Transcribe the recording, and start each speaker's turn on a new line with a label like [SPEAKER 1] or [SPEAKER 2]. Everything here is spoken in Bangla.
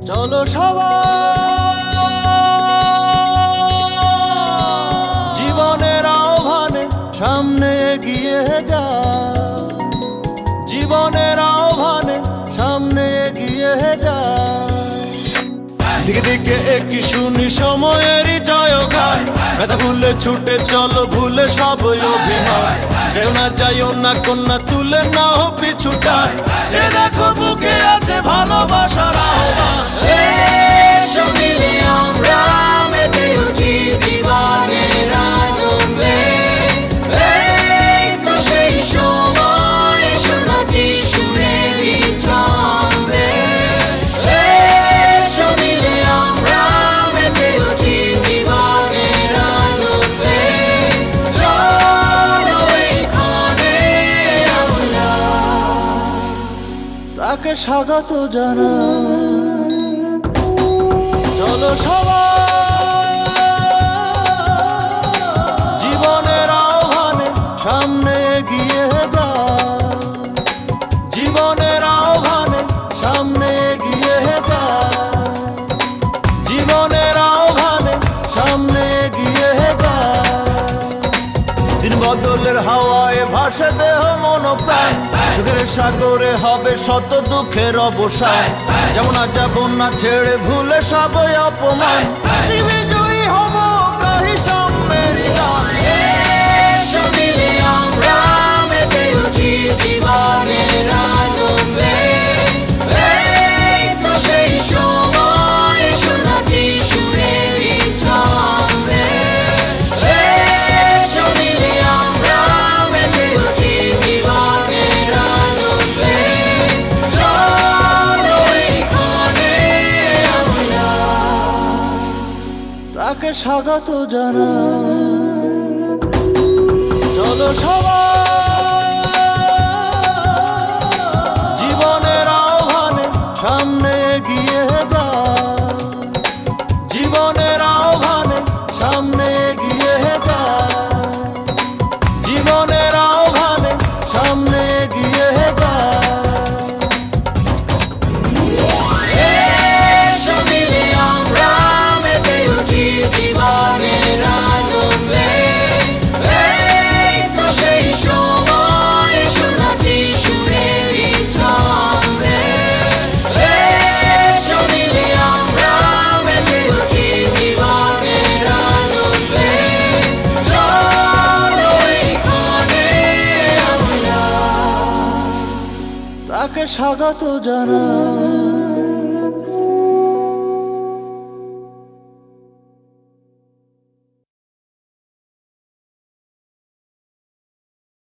[SPEAKER 1] চলো সবাই জীবনের আহ্বানে সামনে এগিয়ে যায়, জীবনের আহ্বানে সামনে এগিয়ে যায়। দিকে দিকে একই শুনি সময়েরই জয়গান, ব্যথা ভুলে ছুটে চলো ভুলে সব অভিমান। যাইও না কন্যা তুলে নাও পিছুটান, যে দেখো বুকে আছে ভালোবাসার আহ্বান।
[SPEAKER 2] এসো মিলে আমরা মেতে উঠি জীবনের আনন্দে, এই তো সেই সময় শোনাচ্ছি সুরেরই ছন্দে। এসো মিলে আমরা মেতে উঠি জীবনের আনন্দে, চলো এইখানে আমরা
[SPEAKER 1] তাকে স্বাগত জানাই। চলো সবাই জীবনের আহ্বানে সামনে এগিয়ে যায়, জীবনের আহ্বানে সামনে এগিয়ে যায়, জীবনের আহ্বানে সামনে এগিয়ে যায়। দিন বদলের হাওয়ায় ভাসে দেহ মন প্রাণ, সুখের সাগরে হবে শত দুঃখের অবসান। যেমন আজ যাব না ছেড়ে ভুলে সব অপমান, দিবি জয়ী হব গাহি সাম্যেরই গান।
[SPEAKER 2] এসো মিলে আমরা মেতে উঠি জীবনের আনন্দে, এই তো সেই সময় শোনাচ্ছি সুরেরই ছন্দে। এসো মিলে আমরা মেতে উঠি জীবনের আনন্দে, চলো এইখানে আমরা
[SPEAKER 1] তাকে স্বাগত জানাই। চলো সবাই জীবনের আহ্বানে সামনে এগিয়ে যায়, জীবনের আহ্বানে সামনে এগিয়ে যায়, জীবনের আহ্বানে সামনে এগিয়ে যায়।
[SPEAKER 2] এসো মিলে আমরা মেতে উঠি জীবনের আনন্দে, এই তো সেই সময় শোনাচ্ছি সুরেরই ছন্দে। এসো মিলে আমরা মেতে উঠি জীবনের আনন্দে, চলো এইখানে আমরা
[SPEAKER 1] তাকে স্বাগত জানাই।